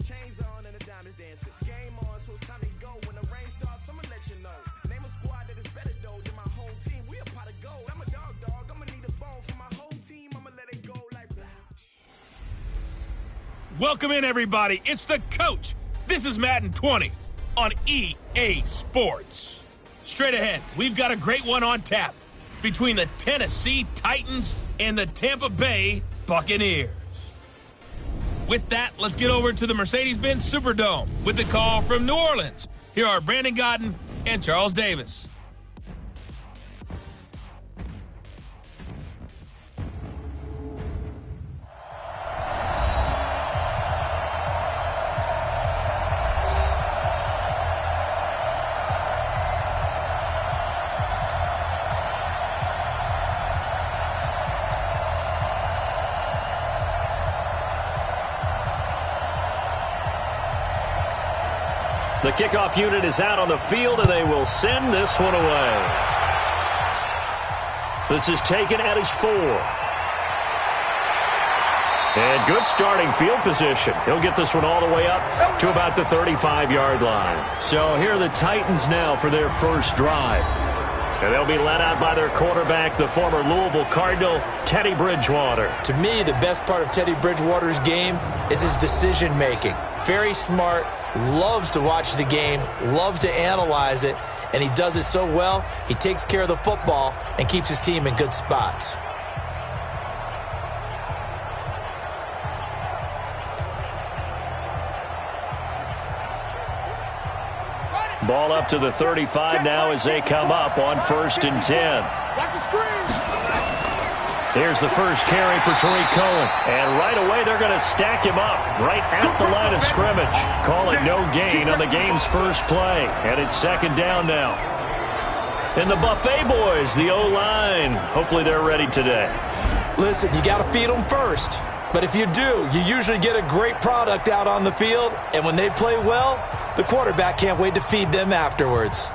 Chains on and the diamonds dancing. Game on, so it's time to go. When the rain starts, I'ma let you know. Name a squad that is better though than my whole team. We a pot of gold. I'm a dog. I'ma need a bone for my whole team. I'ma let it go like blah. Welcome in, everybody. It's the coach. This is Madden 20 on EA Sports. Straight ahead, we've got a great one on tap between the Tennessee Titans and the Tampa Bay Buccaneers. With that, let's get over to the Mercedes-Benz Superdome with the call from New Orleans. Here are Brandon Godden and Charles Davis. The kickoff unit is out on the field, and they will send this one away. This is taken at his 4. And good starting field position. He'll get this one all the way up to about the 35-yard line. So here are the Titans now for their first drive. And they'll be led out by their quarterback, the former Louisville Cardinal, Teddy Bridgewater. To me, the best part of Teddy Bridgewater's game is his decision-making. Very smart, loves to watch the game, loves to analyze it, and he does it so well, he takes care of the football and keeps his team in good spots. Ball up to the 35 now as they come up on 1st and 10. Watch the screen. Here's the first carry for Tariq Cohen. And right away, they're going to stack him up right at the line of scrimmage. Call it no gain on the game's first play. And it's 2nd down now. And the Buffet boys, the O-line, hopefully they're ready today. Listen, you got to feed them first. But if you do, you usually get a great product out on the field. And when they play well, the quarterback can't wait to feed them afterwards.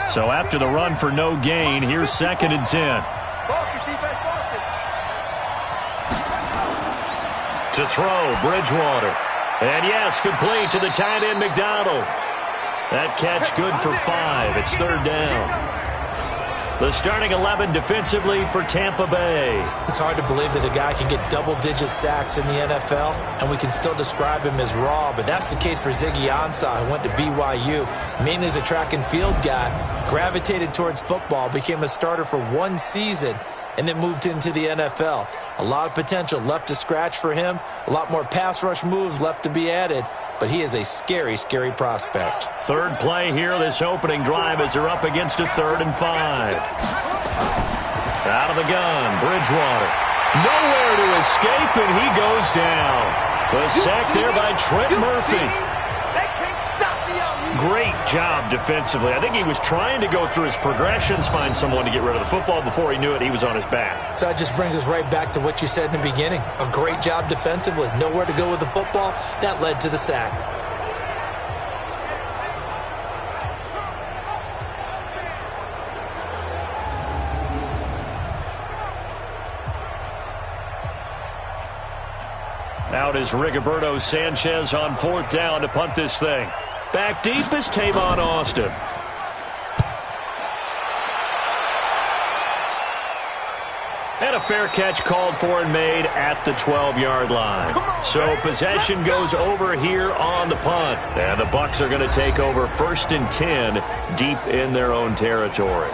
So after the run for no gain, here's 2nd and 10. To throw, Bridgewater. And yes, complete to the tight end, McDonald. That catch good for 5. It's 3rd down. The starting 11 defensively for Tampa Bay. It's hard to believe that a guy can get double-digit sacks in the NFL, and we can still describe him as raw, but that's the case for Ziggy Ansah, who went to BYU, mainly as a track and field guy, gravitated towards football, became a starter for 1 season, and then moved into the NFL. A lot of potential left to scratch for him, a lot more pass rush moves left to be added, but he is a scary, scary prospect. Third play here, this opening drive as they're up against a 3rd and 5. Out of the gun, Bridgewater. Nowhere to escape, and he goes down. The sack there by Trent Murphy. Great job defensively. I think he was trying to go through his progressions, find someone to get rid of the football. Before he knew it, he was on his back. So that just brings us right back to what you said in the beginning. A great job defensively. Nowhere to go with the football. That led to the sack. Out is Rigoberto Sanchez on 4th down to punt this thing. Back deep is Tavon Austin. And a fair catch called for and made at the 12-yard line. So possession goes over here on the punt. And the Bucs are going to take over 1st and 10 deep in their own territory.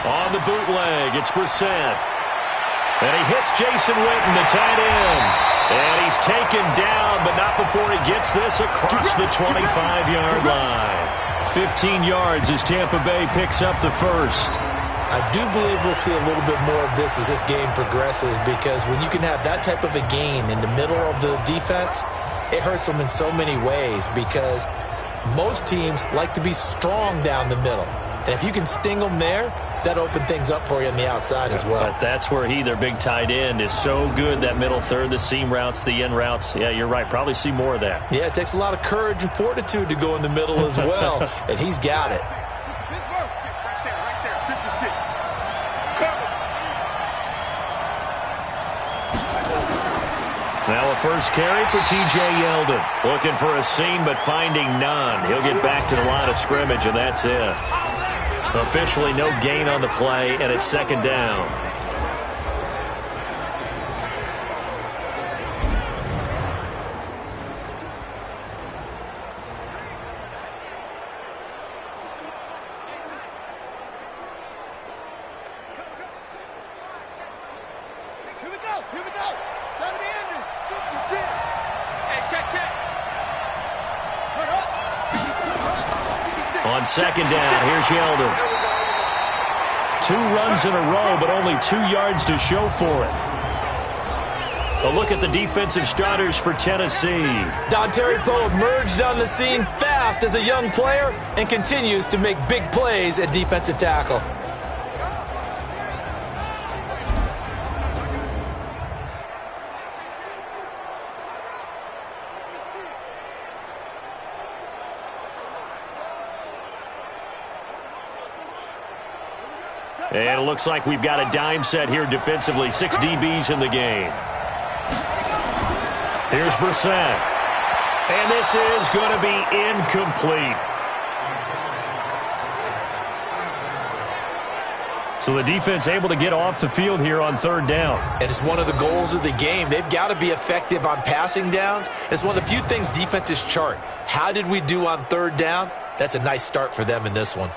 On the bootleg, it's Brissett. And he hits Jason Witten, the tight end. And he's taken down, but not before he gets this across the 25-yard line. 15 yards as Tampa Bay picks up the first. I do believe we'll see a little bit more of this as this game progresses, because when you can have that type of a gain in the middle of the defense, it hurts them in so many ways, because most teams like to be strong down the middle. And if you can sting them there, that opens things up for you on the outside as well. But that's where their big tight end, is so good, that middle third, the seam routes, the in routes. Yeah, you're right. Probably see more of that. Yeah, it takes a lot of courage and fortitude to go in the middle as well, and he's got it. Now a first carry for T.J. Yeldon. Looking for a seam, but finding none. He'll get back to the line of scrimmage, and that's it. Officially no gain on the play, and it's second down. Here we go. Side of the ending. That's it. Hey, check. On second down, here's Yeldon. 2 runs in a row, but only 2 yards to show for it. A look at the defensive starters for Tennessee. Dontari Poe emerged on the scene fast as a young player and continues to make big plays at defensive tackle. And it looks like we've got a dime set here defensively. 6 DBs in the game. Here's Brissett. And this is going to be incomplete. So the defense able to get off the field here on third down. And it's one of the goals of the game. They've got to be effective on passing downs. It's one of the few things defenses chart. How did we do on third down? That's a nice start for them in this one.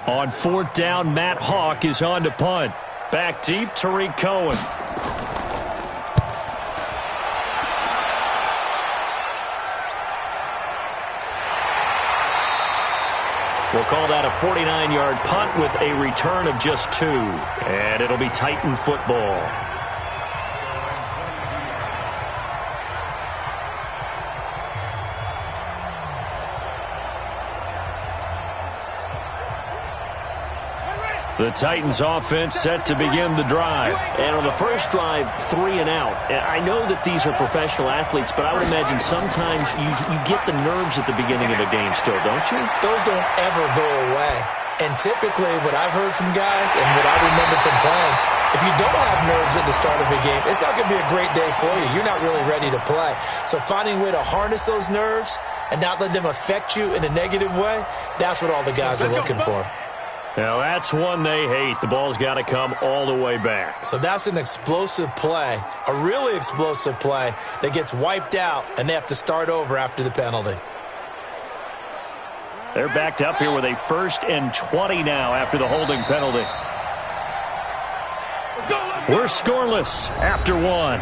On fourth down, Matt Hawk is on to punt. Back deep, Tariq Cohen. We'll call that a 49-yard punt with a return of just 2. And it'll be Titan football. The Titans offense set to begin the drive. And on the first drive, 3 and out. I know that these are professional athletes, but I would imagine sometimes you get the nerves at the beginning of a game still, don't you? Those don't ever go away. And typically what I've heard from guys and what I remember from playing, if you don't have nerves at the start of a game, it's not going to be a great day for you. You're not really ready to play. So finding a way to harness those nerves and not let them affect you in a negative way, that's what all the guys are looking for. Now that's one they hate. The ball's got to come all the way back. So that's an explosive play, a really explosive play that gets wiped out, and they have to start over after the penalty. They're backed up here with a 1st and 20 now after the holding penalty. We're scoreless after 1.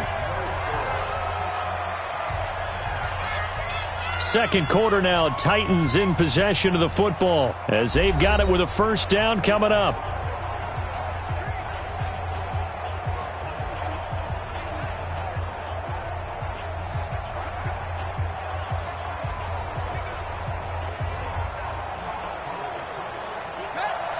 Second quarter now, Titans in possession of the football as they've got it with a first down coming up.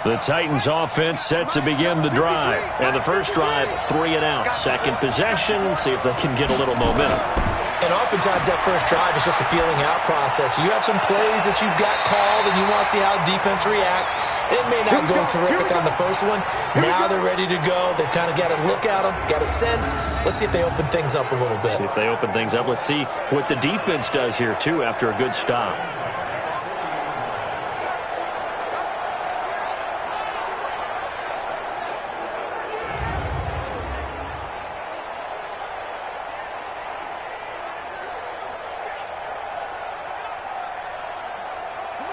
The Titans offense set to begin the drive. And the first drive, 3 and out. Second possession, see if they can get a little momentum. And oftentimes that first drive is just a feeling out process. You have some plays that you've got called and you want to see how defense reacts. It may not go terrific on the first one. Now they're ready to go. They've kind of got to look at them, got a sense. Let's see if they open things up a little bit. See if they open things up. Let's see what the defense does here, too, after a good stop.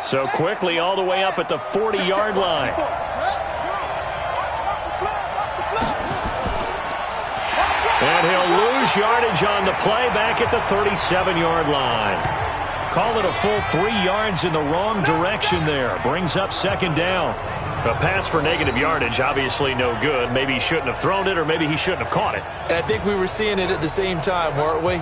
So quickly all the way up at the 40-yard line. And he'll lose yardage on the play back at the 37-yard line. Call it a full 3 yards in the wrong direction there. Brings up second down. A pass for negative yardage, obviously no good. Maybe he shouldn't have thrown it, or maybe he shouldn't have caught it. And I think we were seeing it at the same time, weren't we?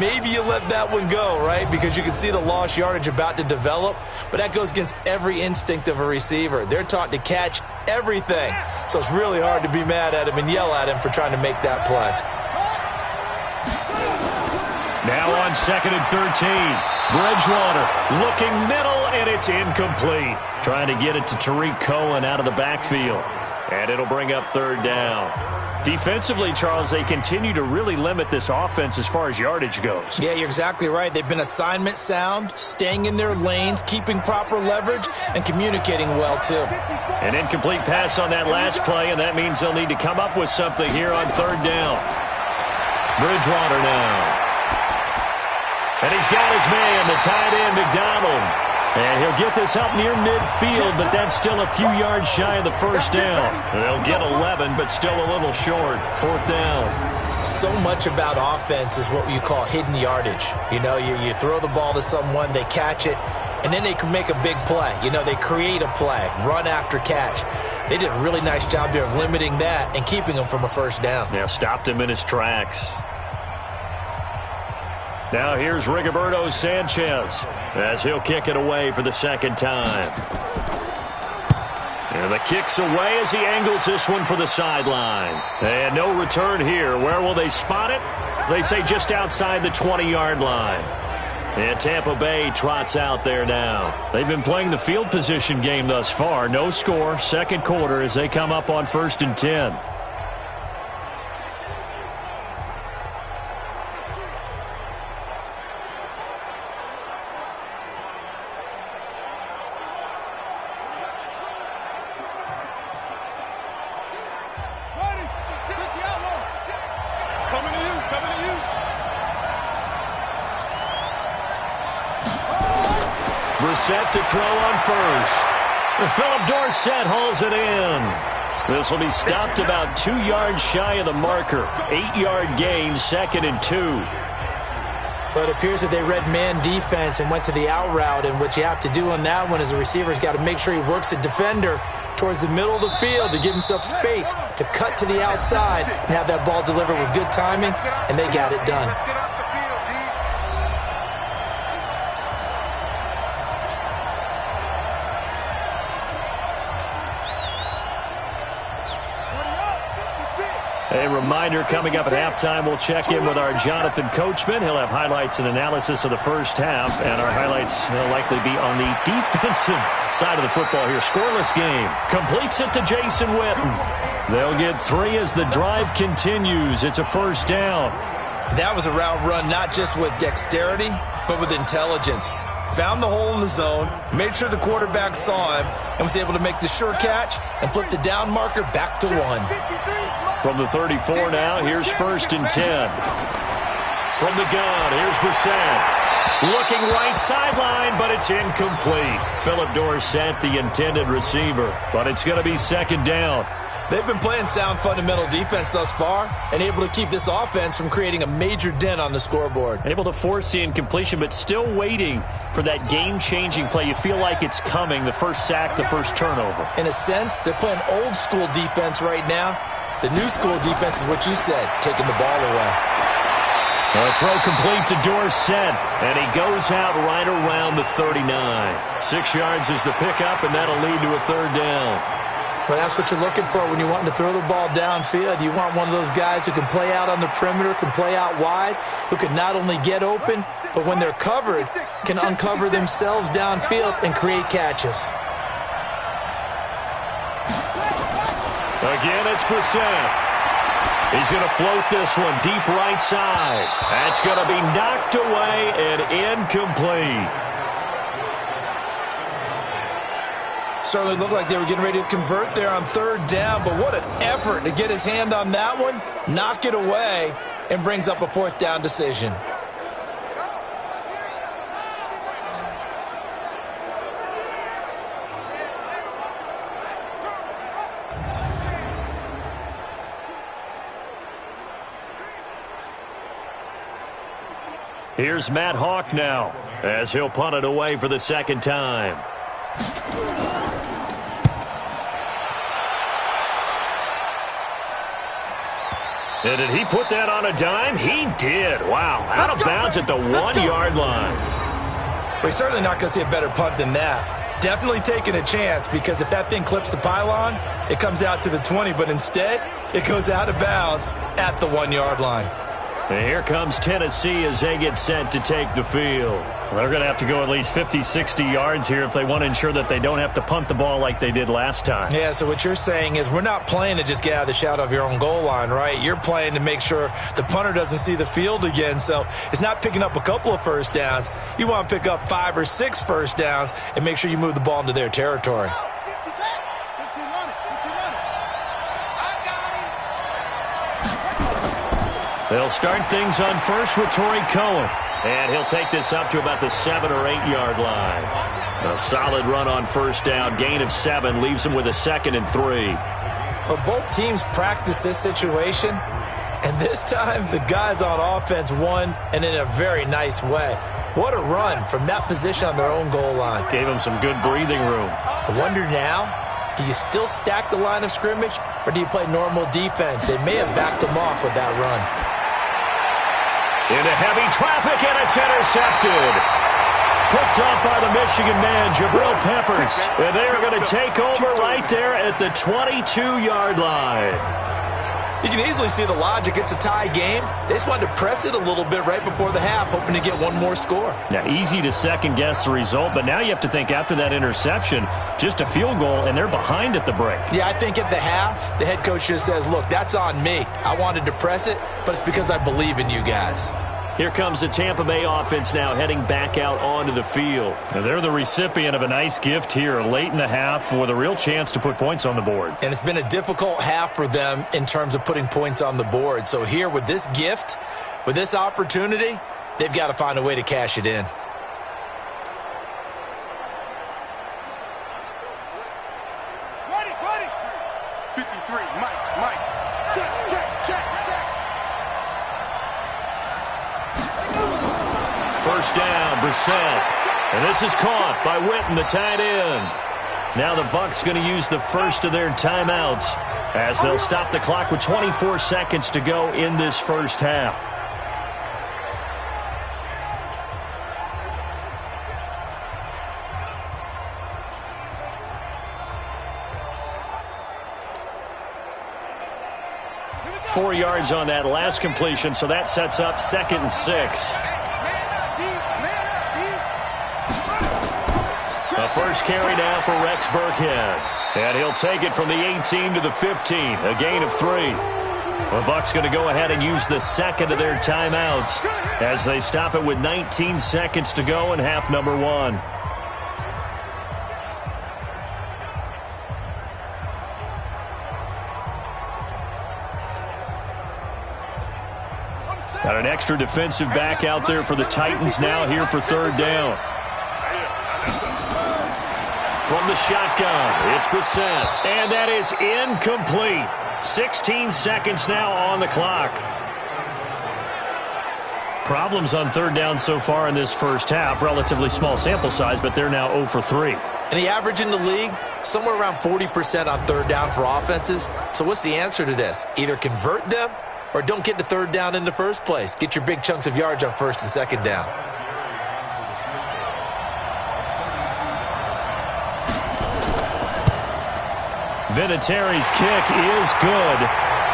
Maybe you let that one go, right? Because you can see the lost yardage about to develop. But that goes against every instinct of a receiver. They're taught to catch everything. So it's really hard to be mad at him and yell at him for trying to make that play. Now on 2nd and 13. Bridgewater looking middle, and it's incomplete. Trying to get it to Tariq Cohen out of the backfield. And it'll bring up 3rd down. Defensively, Charles, they continue to really limit this offense as far as yardage goes. Yeah, you're exactly right. They've been assignment sound, staying in their lanes, keeping proper leverage, and communicating well, too. An incomplete pass on that last play, and that means they'll need to come up with something here on 3rd down. Bridgewater now. And he's got his man, the tight end, McDonald. And he'll get this up near midfield, but that's still a few yards shy of the 1st down. They'll get 11, but still a little short. 4th down. So much about offense is what you call hidden yardage. You know, you throw the ball to someone, they catch it, and then they can make a big play. You know, they create a play, run after catch. They did a really nice job there of limiting that and keeping him from a 1st down. Yeah, stopped him in his tracks. Now here's Rigoberto Sanchez as he'll kick it away for the 2nd time. And the kick's away as he angles this one for the sideline. And no return here. Where will they spot it? They say just outside the 20-yard line. And Tampa Bay trots out there now. They've been playing the field position game thus far. No score, 2nd quarter as they come up on 1st and 10. Set to throw on 1st. Philip Dorsett hauls it in. This will be stopped about 2 yards shy of the marker. 8-yard gain, 2nd and 2. But it appears that they read man defense and went to the out route, and what you have to do on that one as a receiver's got to make sure he works the defender towards the middle of the field to give himself space to cut to the outside and have that ball delivered with good timing, and they got it done. A reminder, coming up at halftime, we'll check in with our Jonathan Coachman. He'll have highlights and analysis of the 1st half, and our highlights will likely be on the defensive side of the football here. Scoreless game. Completes it to Jason Witten. They'll get 3 as the drive continues. It's a 1st down. That was a route run not just with dexterity, but with intelligence. Found the hole in the zone, made sure the quarterback saw him, and was able to make the sure catch and flip the down marker back to 1. From the 34 now, here's 1st and 10. From the gun, here's Brissett. Looking right sideline, but it's incomplete. Philip Dorsett, the intended receiver, but it's going to be 2nd down. They've been playing sound fundamental defense thus far and able to keep this offense from creating a major dent on the scoreboard. Able to force the incompletion, but still waiting for that game-changing play. You feel like it's coming, the 1st sack, the 1st turnover. In a sense, they're playing old-school defense right now. The new school defense is what you said, taking the ball away. A throw complete to Dorsett, and he goes out right around the 39. 6 yards is the pickup, and that'll lead to a 3rd down. Well, that's what you're looking for when you want to throw the ball downfield. You want one of those guys who can play out on the perimeter, can play out wide, who can not only get open, but when they're covered, can uncover themselves downfield and create catches. Again, it's Brissett. He's going to float this one deep right side. That's going to be knocked away and incomplete. Certainly looked like they were getting ready to convert there on 3rd down, but what an effort to get his hand on that one, knock it away, and brings up a 4th down decision. Here's Matt Hawk now as he'll punt it away for the 2nd time. And did he put that on a dime? He did. Wow. Out of bounds at the 1-yard line. We're certainly not going to see a better punt than that. Definitely taking a chance, because if that thing clips the pylon, it comes out to the 20, but instead it goes out of bounds at the 1-yard line. And here comes Tennessee as they get set to take the field. They're going to have to go at least 50, 60 yards here if they want to ensure that they don't have to punt the ball like they did last time. Yeah, so what you're saying is we're not playing to just get out of the shadow of your own goal line, right? You're playing to make sure the punter doesn't see the field again. So it's not picking up a couple of first downs. You want to pick up 5 or 6 first downs and make sure you move the ball into their territory. They'll start things on first with Torrey Cohen. And he'll take this up to about the 7 or 8-yard line. A solid run on first down. Gain of 7 leaves him with a 2nd and 3. Well, both teams practice this situation, and this time the guys on offense won, and in a very nice way. What a run from that position on their own goal line. Gave him some good breathing room. I wonder now, do you still stack the line of scrimmage, or do you play normal defense? They may have backed them off with that run. Into heavy traffic, and it's intercepted. Picked off by the Michigan man, Jabril Peppers. And they are going to take over right there at the 22-yard line. You can easily see the logic. It's a tie game. They just wanted to press it a little bit right before the half, hoping to get one more score. Now, easy to second-guess the result, but now you have to think after that interception, just a field goal, and they're behind at the break. Yeah, I think at the half, the head coach just says, look, that's on me. I wanted to press it, but it's because I believe in you guys. Here comes the Tampa Bay offense now heading back out onto the field. Now they're the recipient of a nice gift here late in the half with a real chance to put points on the board. And it's been a difficult half for them in terms of putting points on the board. So here with this gift, with this opportunity, they've got to find a way to cash it in. Ready. 53, Mike. Check. First down, Brissett. And this is caught by Witten, the tight end. Now the Bucs going to use the first of their timeouts as they'll stop the clock with 24 seconds to go in this first half. Four yards on that last completion, so that sets up 2nd and 6. A first carry now for Rex Burkhead. And he'll take it from the 18 to the 15, a gain of 3. The Bucs going to go ahead and use the second of their timeouts as they stop it with 19 seconds to go in half number 1. Got an extra defensive back out there for the Titans now here for 3rd down. From the shotgun, it's Brissett, and that is incomplete. 16 seconds now on the clock. Problems on 3rd down so far in this first half. Relatively small sample size, but they're now 0 for 3. And the average in the league, somewhere around 40% on 3rd down for offenses. So what's the answer to this? Either convert them or don't get to 3rd down in the first place. Get your big chunks of yards on 1st and 2nd down. Vinatieri's kick is good.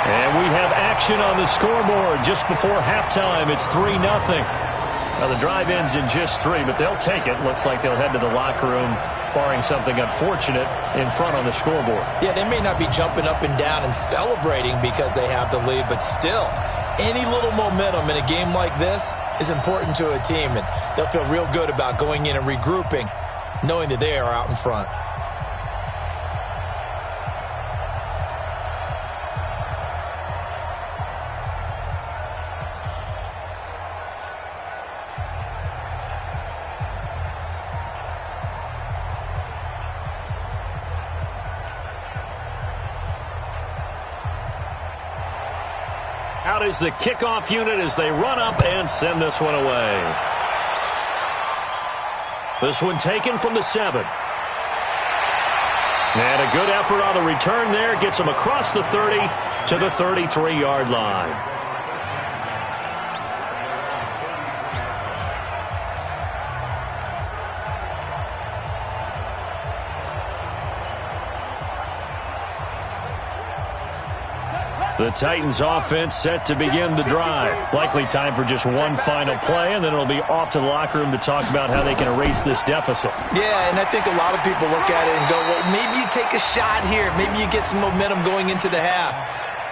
And we have action on the scoreboard just before halftime. It's 3-0. Now the drive ends in just 3, but they'll take it. Looks like they'll head to the locker room, barring something unfortunate, in front on the scoreboard. Yeah, they may not be jumping up and down and celebrating because they have the lead, but still, any little momentum in a game like this is important to a team, and they'll feel real good about going in and regrouping, knowing that they are out in front. Out is the kickoff unit as they run up and send this one away. This one taken from the 7. And a good effort on the return there. Gets them across the 30 to the 33-yard line. The Titans offense set to begin the drive. Likely time for just one final play, and then it'll be off to the locker room to talk about how they can erase this deficit. Yeah, and I think a lot of people look at it and go, well, maybe you take a shot here. Maybe you get some momentum going into the half.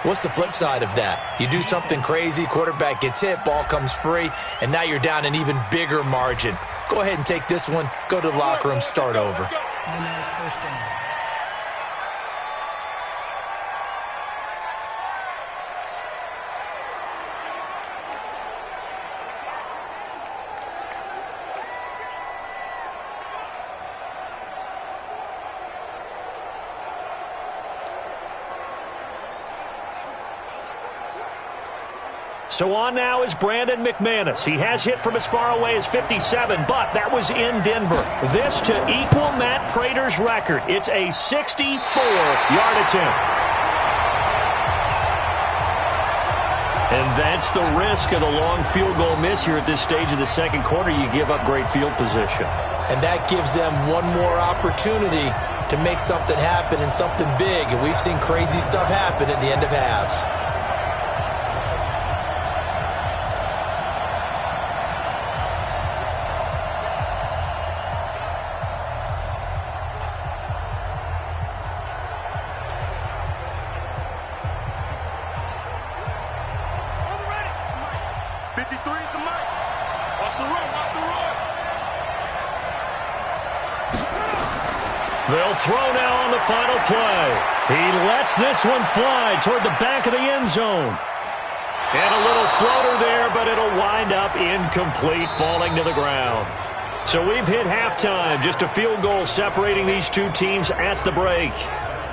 What's the flip side of that? You do something crazy, quarterback gets hit, ball comes free, and now you're down an even bigger margin. Go ahead and take this one, go to the locker room, start over. First down. So on now is Brandon McManus. He has hit from as far away as 57, but that was in Denver. This to equal Matt Prater's record. It's a 64-yard attempt. And that's the risk of the long field goal miss here at this stage of the second quarter. You give up great field position. And that gives them one more opportunity to make something happen and something big. And we've seen crazy stuff happen at the end of halves. They'll throw now on the final play. He lets this one fly toward the back of the end zone. And a little floater there, but it'll wind up incomplete, falling to the ground. So we've hit halftime, just a field goal separating these two teams at the break.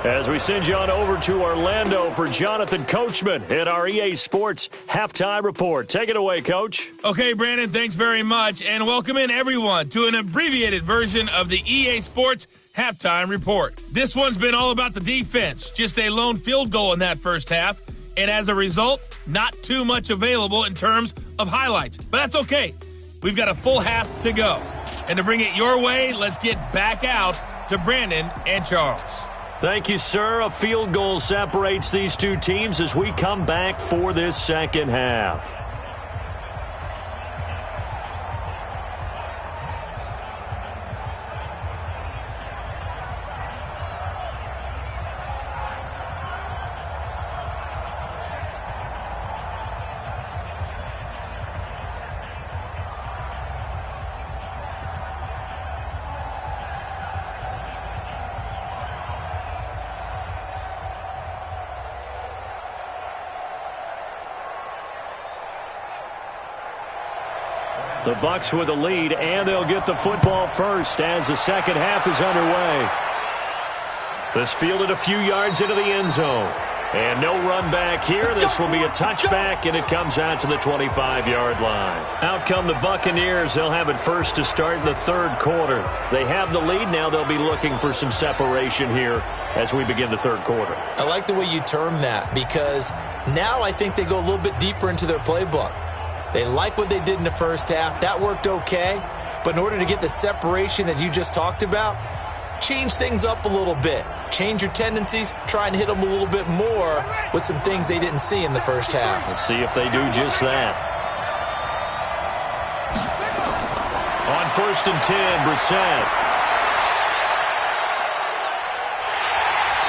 As we send you on over to Orlando for Jonathan Coachman at our EA Sports Halftime Report. Take it away, Coach. Okay, Brandon, thanks very much. And welcome in, everyone, to an abbreviated version of the EA Sports Halftime Report. This one's been all about the defense. Just a lone field goal in that first half. And as a result, not too much available in terms of highlights. But that's okay. We've got a full half to go. And to bring it your way, let's get back out to Brandon and Charles. Thank you, sir. A field goal separates these two teams as we come back for this second half. The Bucs with the lead, and they'll get the football first as the second half is underway. This fielded a few yards into the end zone. And no run back here. This will be a touchback, and it comes out to the 25-yard line. Out come the Buccaneers. They'll have it first to start in the third quarter. They have the lead. Now they'll be looking for some separation here as we begin the third quarter. I like the way you term that, because now I think they go a little bit deeper into their playbook. They like what they did in the first half. That worked okay. But in order to get the separation that you just talked about, change things up a little bit. Change your tendencies. Try and hit them a little bit more with some things they didn't see in the first half. Let's see if they do just that. On 1st and 10, Brissett.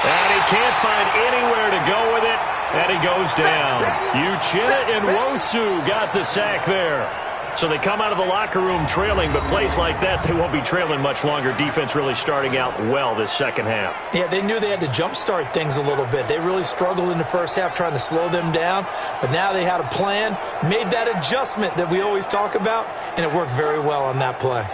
And he can't find anywhere to go with it. And he goes down. Uchenna and Wosu got the sack there. So they come out of the locker room trailing, but plays like that, they won't be trailing much longer. Defense really starting out well this second half. Yeah, they knew they had to jumpstart things a little bit. They really struggled in the first half trying to slow them down, but now they had a plan, made that adjustment that we always talk about, and it worked very well on that play.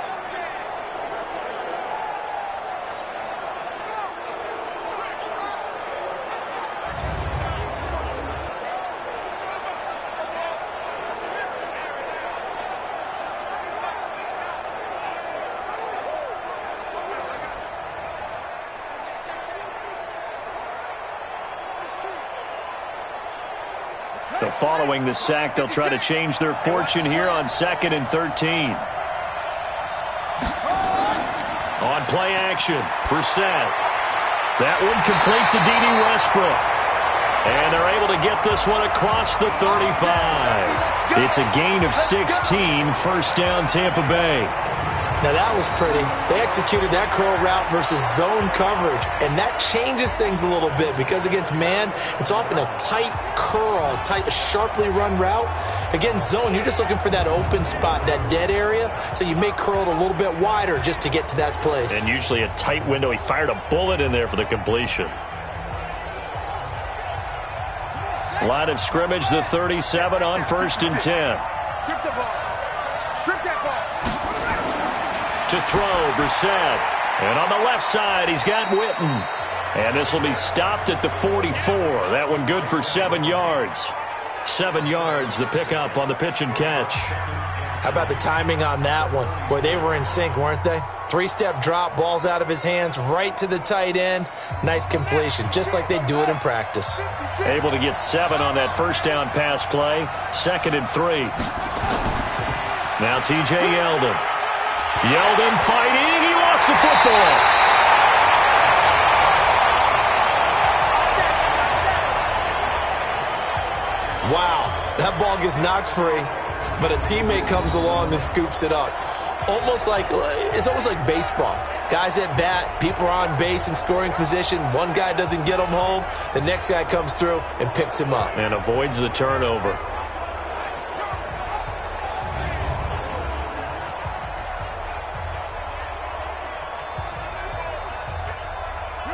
So following the sack, they'll try to change their fortune here on 2nd and 13. On play action, Brissett. That one complete to D.D. Westbrook. And they're able to get this one across the 35. It's a gain of 16, first down Tampa Bay. Now that was pretty. They executed that curl route versus zone coverage, and that changes things a little bit because against man, it's often a tight curl, tight, sharply run route. Against zone, you're just looking for that open spot, that dead area, so you may curl it a little bit wider just to get to that place. And usually a tight window. He fired a bullet in there for the completion. Line of scrimmage, the 37 on 1st and 10. Strip the ball. Strip that ball. To throw, Brissett. And on the left side, he's got Witten. And this will be stopped at the 44. That one good for 7 yards. 7 yards, the pickup on the pitch and catch. How about the timing on that one? Boy, they were in sync, weren't they? 3-step drop, balls out of his hands, right to the tight end. Nice completion, just like they do it in practice. Able to get 7 on that first down pass play. 2nd and 3. Now T.J. Yeldon. Yeldon fighting. He lost the football. Wow, that ball gets knocked free, but a teammate comes along and scoops it up. It's almost like baseball. Guys at bat, people are on base in scoring position. One guy doesn't get him home. The next guy comes through and picks him up. And avoids the turnover.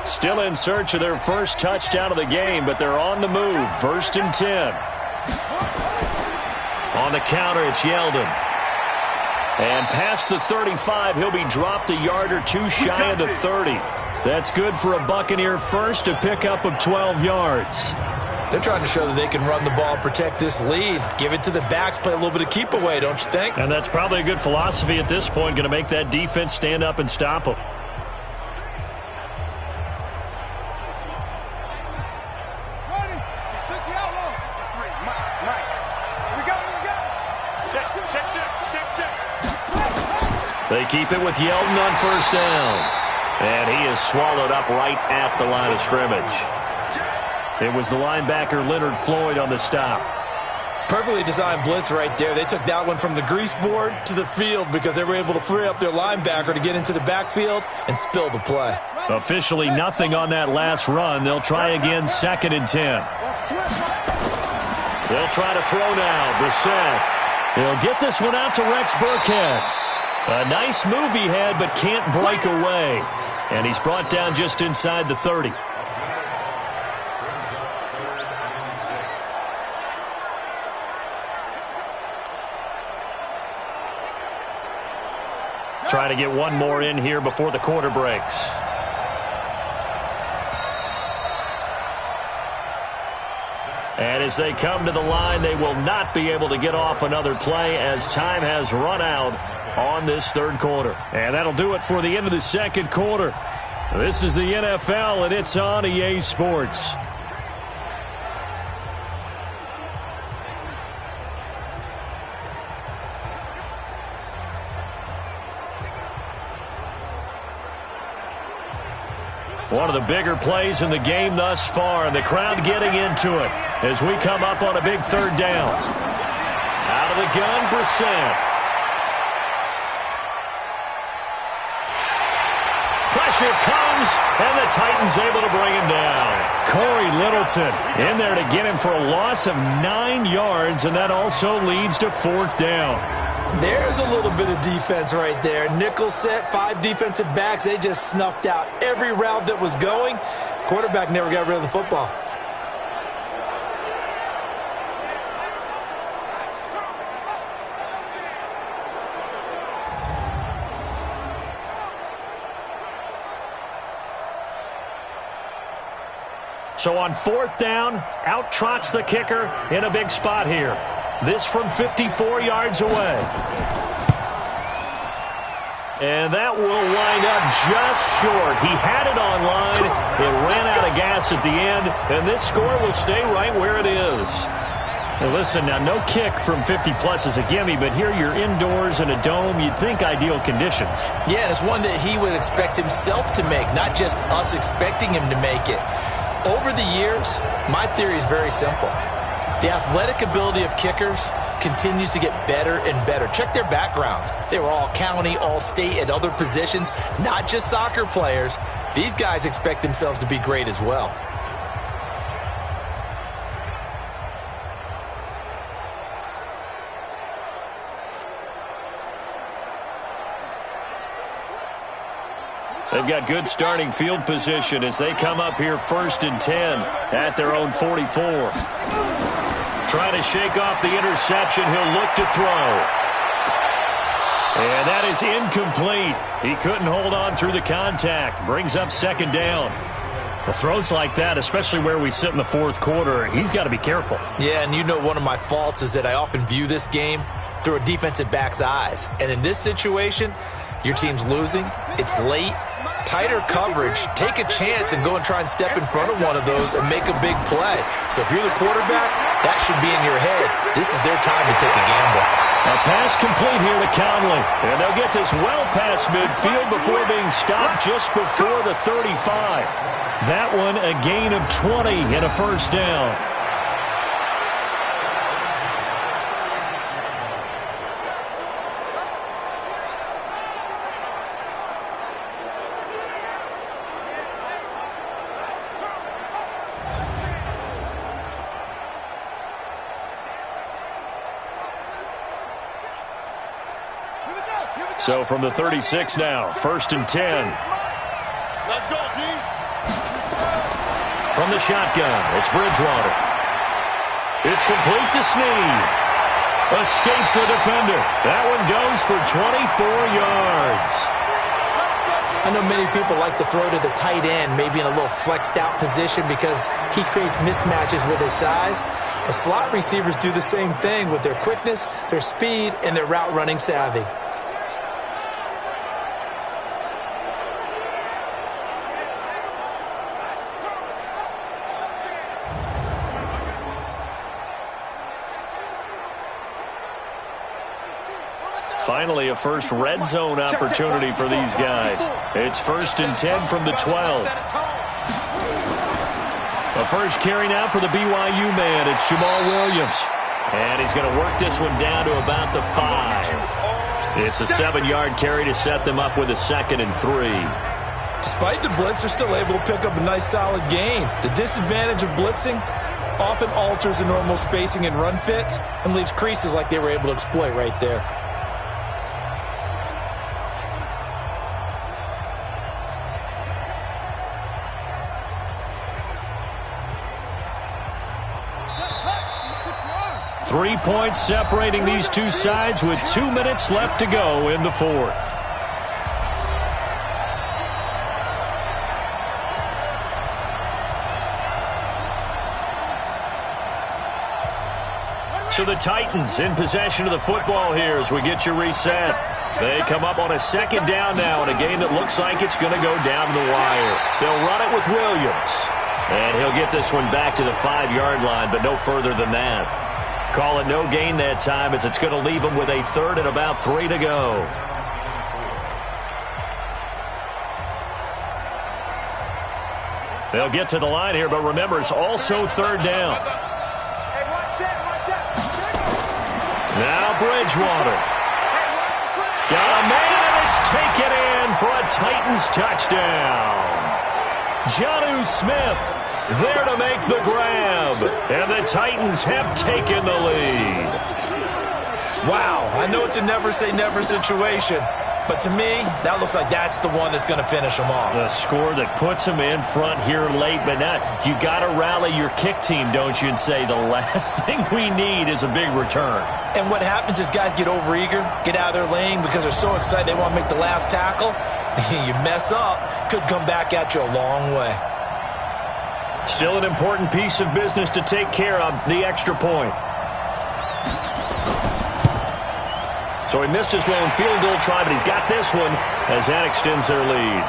Still in search of their first touchdown of the game, but they're on the move. 1st and 10. On the counter, it's Yeldon. And past the 35, he'll be dropped a yard or two shy of the 30. That's good for a Buccaneer first, a pickup of 12 yards. They're trying to show that they can run the ball and protect this lead. Give it to the backs, play a little bit of keep away, don't you think? And that's probably a good philosophy at this point, going to make that defense stand up and stop them. They keep it with Yeldon on 1st down. And he is swallowed up right at the line of scrimmage. It was the linebacker Leonard Floyd on the stop. Perfectly designed blitz right there. They took that one from the grease board to the field because they were able to free up their linebacker to get into the backfield and spill the play. Officially nothing on that last run. They'll try again 2nd and 10. They'll try to throw now. Brissett. They'll get this one out to Rex Burkhead. A nice move he had, but can't break away. And he's brought down just inside the 30. Trying to get one more in here before the quarter breaks. And as they come to the line, they will not be able to get off another play as time has run out on this 3rd quarter. And that'll do it for the end of the 2nd quarter. This is the NFL, and it's on EA Sports. One of the bigger plays in the game thus far, and the crowd getting into it as we come up on a big 3rd down. Out of the gun, Brissett. Pressure comes, and the Titans able to bring him down. Corey Littleton in there to get him for a loss of 9 yards, and that also leads to 4th down. There's a little bit of defense right there. Nickel set, 5 defensive backs. They just snuffed out every route that was going. Quarterback never got rid of the football. So on 4th down, out trots the kicker in a big spot here. This from 54 yards away. And that will wind up just short. He had it on line. It ran out of gas at the end, and this score will stay right where it is. Hey, listen, now no kick from 50-plus is a gimme, but here you're indoors in a dome. You'd think ideal conditions. Yeah, and it's one that he would expect himself to make, not just us expecting him to make it. Over the years, my theory is very simple. The athletic ability of kickers continues to get better and better. Check their backgrounds. They were all county, all state, at other positions, not just soccer players. These guys expect themselves to be great as well. They've got good starting field position as they come up here 1st and 10 at their own 44. Trying to shake off the interception. He'll look to throw. And that is incomplete. He couldn't hold on through the contact. Brings up 2nd down. Well, throws like that, especially where we sit in the 4th quarter, he's got to be careful. Yeah, and you know one of my faults is that I often view this game through a defensive back's eyes. And in this situation, your team's losing. It's late. Tighter coverage, take a chance and go and try and step in front of one of those and make a big play. So if you're the quarterback, that should be in your head. This is their time to take a gamble. A pass complete here to Conley. And they'll get this well past midfield before being stopped just before the 35. That one a gain of 20 and a 1st down. So from the 36 now, 1st and 10. Let's go, D. From the shotgun, it's Bridgewater. It's complete to Snead. Escapes the defender. That one goes for 24 yards. I know many people like to throw to the tight end, maybe in a little flexed out position because he creates mismatches with his size. But slot receivers do the same thing with their quickness, their speed, and their route running savvy. Finally, a first red zone opportunity for these guys. It's 1st and 10 from the 12. A first carry now for the BYU man. It's Jamal Williams. And he's going to work this one down to about the 5. It's a 7-yard carry to set them up with a 2nd and 3. Despite the blitz, they're still able to pick up a nice solid gain. The disadvantage of blitzing often alters the normal spacing and run fits and leaves creases like they were able to exploit right there. Three points separating these two sides with 2 minutes left to go in the 4th. So the Titans in possession of the football here as we get you reset. They come up on a 2nd down now in a game that looks like it's going to go down to the wire. They'll run it with Williams. And he'll get this one back to the 5-yard line, but no further than that. Call it no gain that time as it's going to leave them with a 3rd and about 3 to go. They'll get to the line here, but remember, it's also 3rd down. Now Bridgewater. Got a man, and it's taken in for a Titans touchdown. Jonnu Smith there to make the grab, and the Titans have taken the lead. Wow, I know it's a never-say-never situation, but to me, that looks like that's the one that's going to finish them off. The score that puts them in front here late, but now you got to rally your kick team, don't you, and say the last thing we need is a big return. And what happens is guys get overeager, get out of their lane because they're so excited they want to make the last tackle. You mess up, could come back at you a long way. Still an important piece of business to take care of, the extra point. So he missed his lone field goal try, but he's got this one as that extends their lead.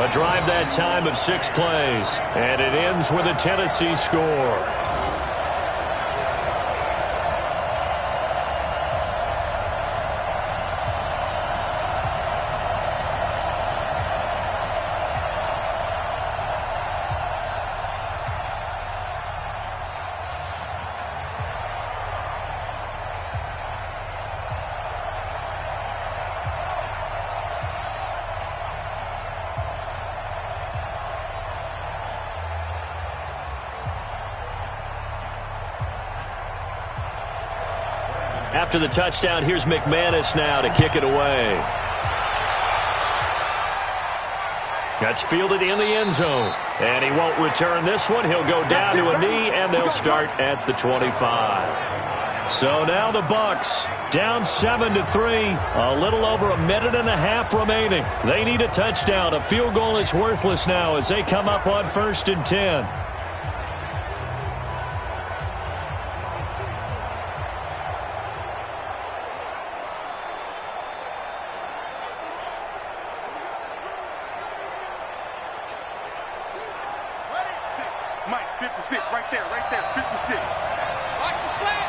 A drive that time of 6 plays, and it ends with a Tennessee score. After the touchdown, here's McManus now to kick it away. That's fielded in the end zone. And he won't return this one. He'll go down to a knee, and they'll start at the 25. So now the Bucs down 7-3. A little over a minute and a half remaining. They need a touchdown. A field goal is worthless now as they come up on 1st and 10. Mike, 56, right there, 56. Watch the slant.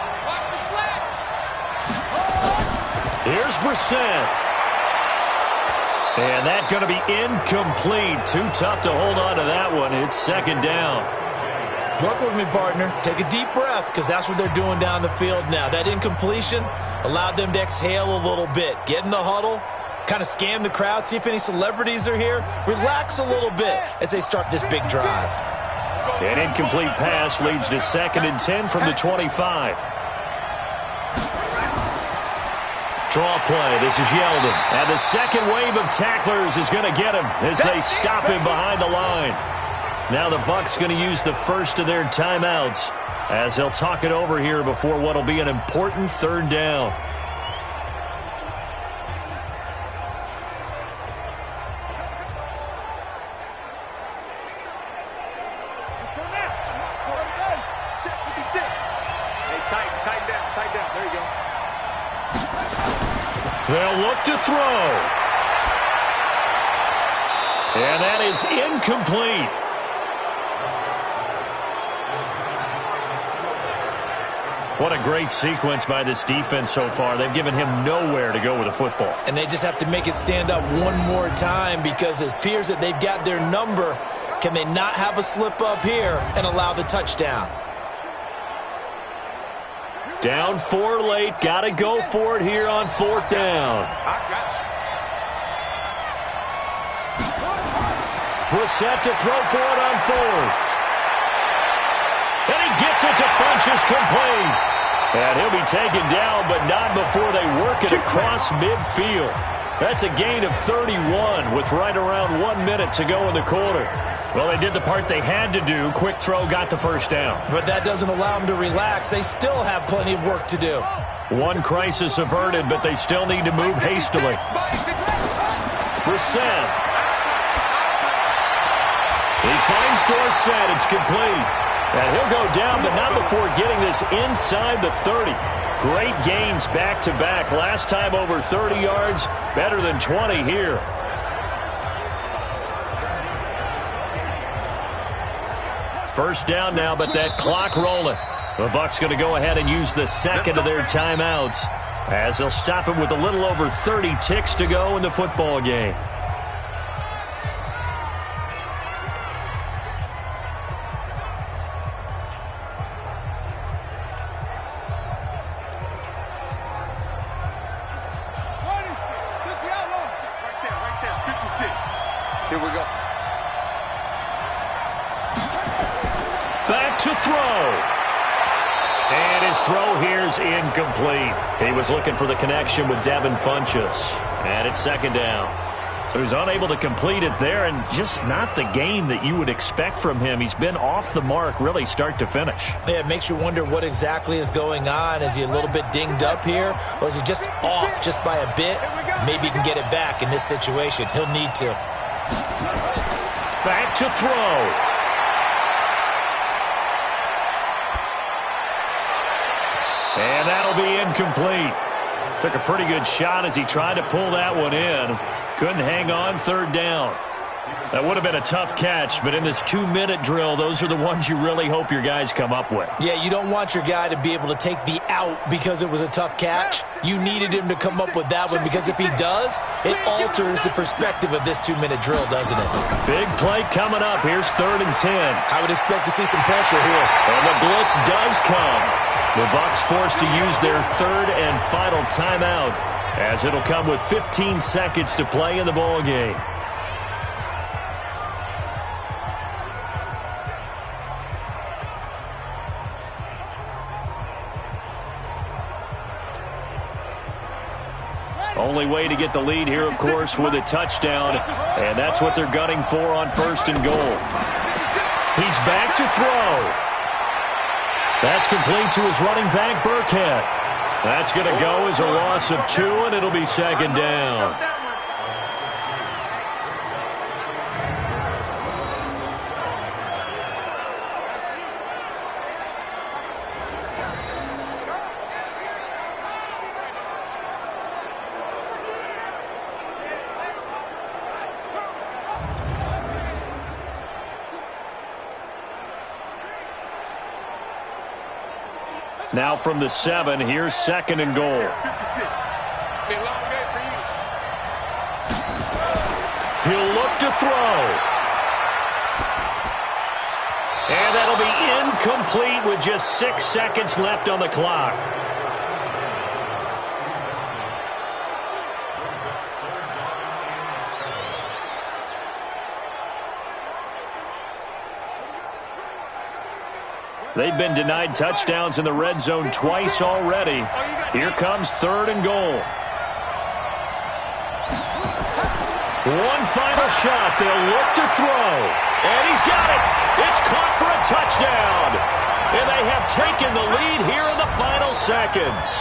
Here's Brissett. And that's going to be incomplete. Too tough to hold on to that one. It's 2nd down. Work with me, partner. Take a deep breath, because that's what they're doing down the field now. That incompletion allowed them to exhale a little bit. Get in the huddle, kind of scan the crowd, see if any celebrities are here. Relax a little bit as they start this big drive. An incomplete pass leads to 2nd and 10 from the 25. Draw play. This is Yeldon. And the second wave of tacklers is going to get him as they stop him behind the line. Now the Bucs going to use the first of their timeouts as they'll talk it over here before what will be an important 3rd down. Tighten down. There you go. They'll look to throw. And that is incomplete. What a great sequence by this defense so far. They've given him nowhere to go with the football. And they just have to make it stand up one more time, because it appears that they've got their number. Can they not have a slip up here and allow the touchdown? Down 4 late. Got to go for it here on 4th down. I got you. Brissett to throw for it on 4th. And he gets it to Funchess complete. And he'll be taken down, but not before they work it across midfield. That's a gain of 31 with right around 1 minute to go in the quarter. Well, they did the part they had to do. Quick throw got the first down. But that doesn't allow them to relax. They still have plenty of work to do. One crisis averted, but they still need to move hastily. Brissett. He finds Dorsett. It's complete. And he'll go down, but not before getting this inside the 30. Great gains back-to-back. Last time over 30 yards, better than 20 here. First down now, but that clock rolling. The Bucs going to go ahead and use the second of their timeouts as they'll stop him with a little over 30 ticks to go in the football game. Right there, 56. Here we go. Back to throw. And his throw here's incomplete. He was looking for the connection with Devin Funchess. And it's 2nd down. So he's unable to complete it there, and just not the game that you would expect from him. He's been off the mark really start to finish. Yeah, it makes you wonder what exactly is going on. Is he a little bit dinged up here, or is he just off just by a bit? Maybe he can get it back in this situation. He'll need to. Back to throw. And that'll be incomplete. Took a pretty good shot as he tried to pull that one in. Couldn't hang on. 3rd down. That would have been a tough catch, but in this 2-minute drill, those are the ones you really hope your guys come up with. Yeah, you don't want your guy to be able to take the out because it was a tough catch. You needed him to come up with that one, because if he does, it alters the perspective of this 2-minute drill, doesn't it? Big play coming up. Here's 3rd and 10. I would expect to see some pressure here. And the blitz does come. The Bucs forced to use their 3rd and final timeout, as it'll come with 15 seconds to play in the ball game. Only way to get the lead here, of course, with a touchdown, and that's what they're gunning for on 1st and goal. He's back to throw. That's complete to his running back, Burkhead. That's going to go as a loss of 2, and it'll be 2nd down. Now from the 7, here's 2nd and goal. 56. It's been a long day for you. He'll look to throw. And that'll be incomplete with just 6 seconds left on the clock. They've been denied touchdowns in the red zone twice already. Here comes 3rd and goal. One final shot. They'll look to throw. And he's got it. It's caught for a touchdown. And they have taken the lead here in the final seconds.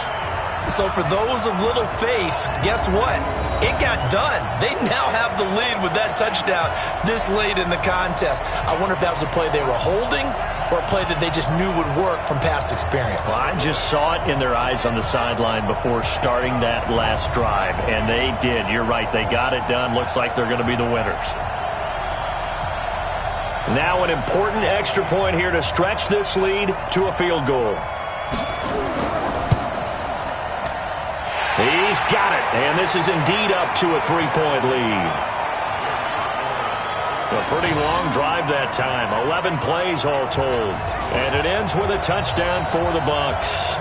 So for those of little faith, guess what? It got done. They now have the lead with that touchdown this late in the contest. I wonder if that was a play they were holding or a play that they just knew would work from past experience. Well, I just saw it in their eyes on the sideline before starting that last drive, and they did. You're right. They got it done. Looks like they're going to be the winners. Now an important extra point here to stretch this lead to a field goal. He's got it, and this is indeed up to a 3-point lead. A pretty long drive that time, 11 plays all told. And it ends with a touchdown for the Bucs.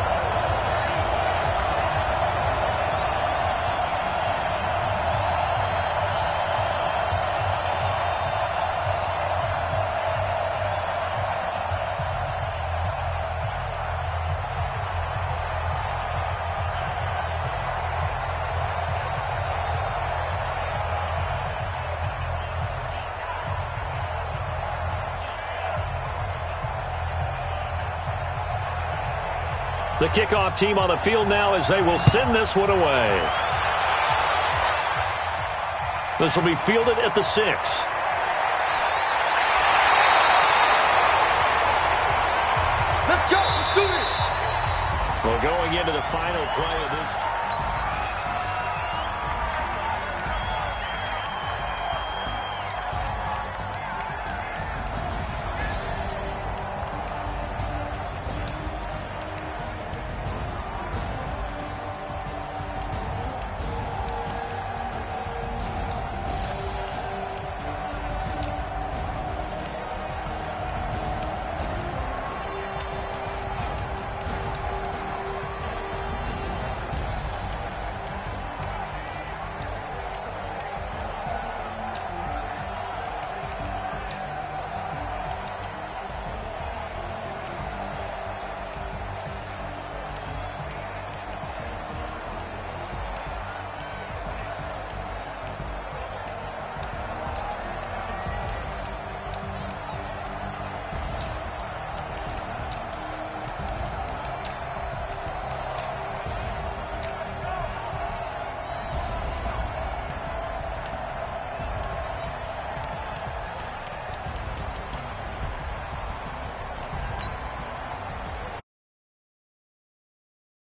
The kickoff team on the field now as they will send this one away. This will be fielded at the 6. Let's go. Let's do this. Well, going into the final play of this